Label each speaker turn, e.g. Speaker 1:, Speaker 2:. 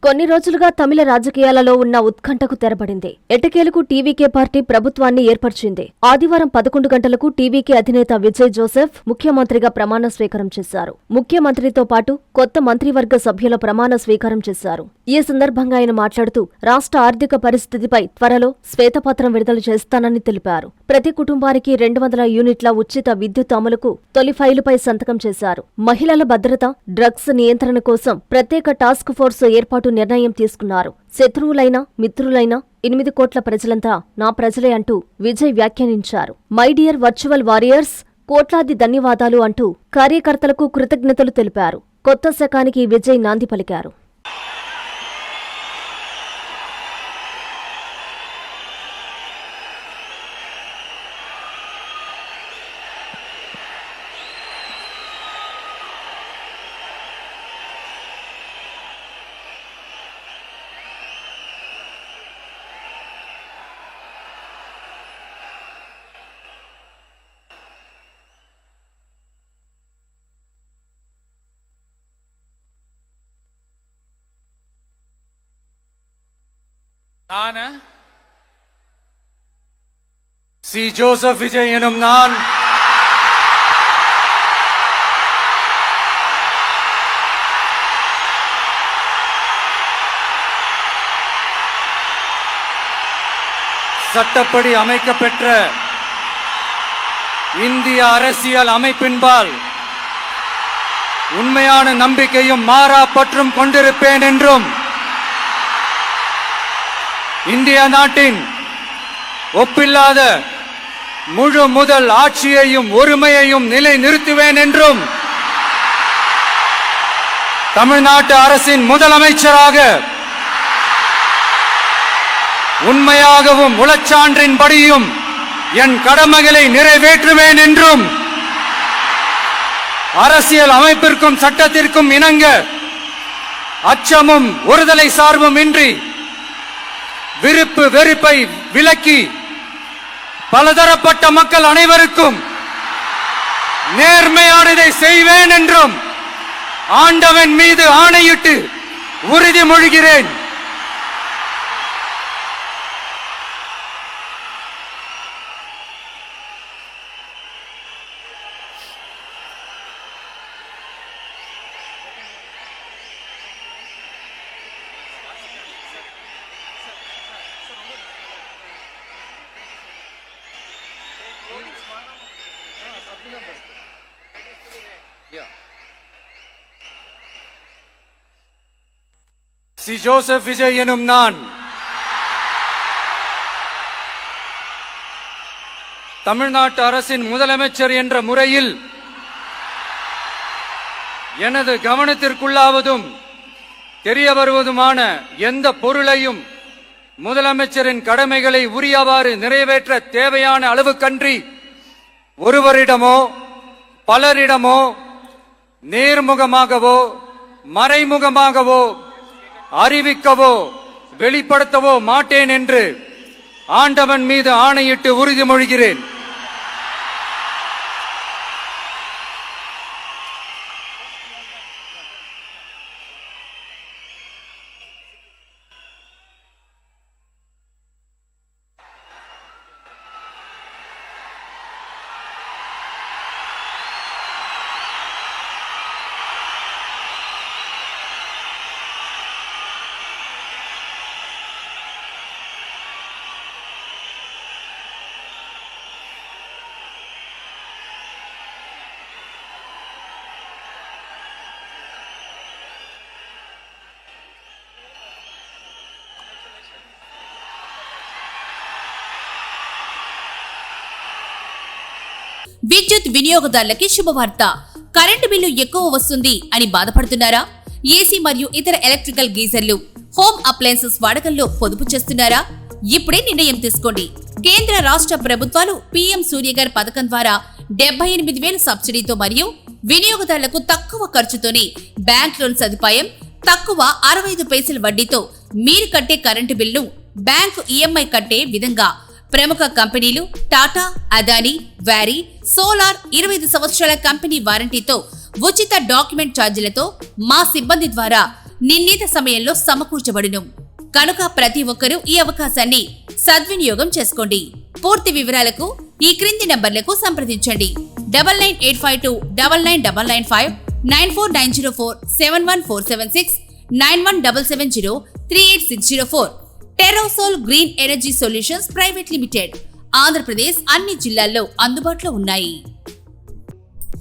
Speaker 1: కొన్ని రోజులుగా తమిళ రాజకీయాలలో ఉన్న ఉత్కంఠకు తెరపడింది. ఎట్టకేలకు టీవీకే పార్టీ ప్రభుత్వాన్ని ఏర్పరిచింది. ఆదివారం 11 గంటలకు టీవీకే అధినేత విజయ్ జోసెఫ్ ముఖ్యమంత్రిగా ప్రమాణ స్వీకారం చేశారు. ముఖ్యమంత్రితో పాటు కొత్త మంత్రివర్గ సభ్యుల ప్రమాణ స్వీకారం చేశారు. ఈ సందర్భంగా ఆయన మాట్లాడుతూ రాష్ట్ర ఆర్థిక పరిస్థితిపై త్వరలో శ్వేతపత్రం విడుదల చేస్తానని తెలిపారు. ప్రతి కుటుంబానికి 200 యూనిట్ల ఉచిత విద్యుత్ అమలుకు తొలి ఫైలుపై సంతకం చేశారు. మహిళల భద్రత, డ్రగ్స్ నియంత్రణ కోసం ప్రత్యేక టాస్క్ ఫోర్స్ ఏర్పాటు నిర్ణయం తీసుకున్నారు. శత్రువులైనా మిత్రులైనా 8 కోట్ల ప్రజలంతా నా ప్రజలే అంటూ విజయ్ వ్యాఖ్యానించారు. మై డియర్ వర్చువల్ వారియర్స్, కోట్లాది ధన్యవాదాలు అంటూ కార్యకర్తలకు కృతజ్ఞతలు తెలిపారు. కొత్త శకానికి విజయ్ నాంది పలికారు.
Speaker 2: சி ஜோசப் விஜய் எனும் நான் சட்டப்படி அமைக்கப்பெற்ற இந்திய அரசியல் அமைப்பின்பால் உண்மையான நம்பிக்கையும் மாறா பற்றும் கொண்டிருப்பேன் என்றும் இந்திய நாட்டின் ஒப்பில்லாத முழு முதல் ஆட்சியையும் ஒருமையையும் நிலை நிறுத்துவேன் என்றும் தமிழ்நாட்டு அரசின் முதலமைச்சராக உண்மையாகவும் உளச்சான்றின்படியும் என் கடமைகளை நிறைவேற்றுவேன் என்றும் அரசியல் அமைப்பிற்கும் சட்டத்திற்கும் இணங்க அச்சமும் ஒருதலை சார்பும் இன்றி விருப்பு வெறுப்பை விலக்கி பலதரப்பட்ட மக்கள் அனைவருக்கும் நேர்மையானதை செய்வேன் என்றும் ஆண்டவன் மீது ஆணையிட்டு உறுதிமொழிகிறேன். சி ஜோசப் விஜய் எனும் நான் தமிழ்நாட்டு அரசின் முதலமைச்சர் என்ற முறையில் எனது கவனத்திற்குள்ளாவதும் தெரிய வருவதுமான எந்த பொருளையும் முதலமைச்சரின் கடமைகளை உரியவாறு நிறைவேற்ற தேவையான அளவுக்கன்றி ஒருவரிடமோ பலரிடமோ நேர்முகமாகவோ மறைமுகமாகவோ அறிவிக்கவோ வெளிப்படுத்தவோ மாட்டேன் என்று ஆண்டவன் மீது ஆணையிட்டு உறுதிமொழிகிறேன்.
Speaker 3: విద్యుత్ వినియోగదారులకి శుభవార్త. కరెంటు బిల్లు ఎక్కువ వస్తుంది అని బాధపడుతున్నారా? ఏసీ మరియు ఇతర ఎలక్ట్రికల్ గీజర్లు, హోమ్ అప్లయన్సెస్ వాడకంలో పొదుపు చేస్తున్నారా? ఇప్పుడే నిర్ణయం తీసుకోండి. కేంద్ర రాష్ట్ర ప్రభుత్వాలు పీఎం సూర్యగర్ పథకం ద్వారా 78,000 సబ్సిడీతో మరియు వినియోగదారులకు తక్కువ ఖర్చుతోనే బ్యాంక్ లోన్ సదుపాయం, తక్కువ 65 పైసల వడ్డీతో మీరు కట్టే కరెంటు బిల్లు బ్యాంకు ఈఎంఐ కట్టే విధంగా ప్రముఖ కంపెనీలు టాటా, అదానీ, వారీ, సోలార్ 25 సంవత్సరాల కంపెనీ వారంటీతో ఉచిత డాక్యుమెంట్ ఛార్జీలతో మా సిబ్బంది ద్వారా నిర్ణీత సమయంలో సమకూర్చబడును. కనుక ప్రతి ఒక్కరూ ఈ అవకాశాన్ని సద్వినియోగం చేసుకోండి. పూర్తి వివరాలకు ఈ క్రింది నంబర్లకు సంప్రదించండి. 9985299995, 9490471476, 9177038604. Terosol green energy solutions private limited. Andhra Pradesh అన్ని జిల్లాల్లో అందుబాటులో ఉన్నాయి.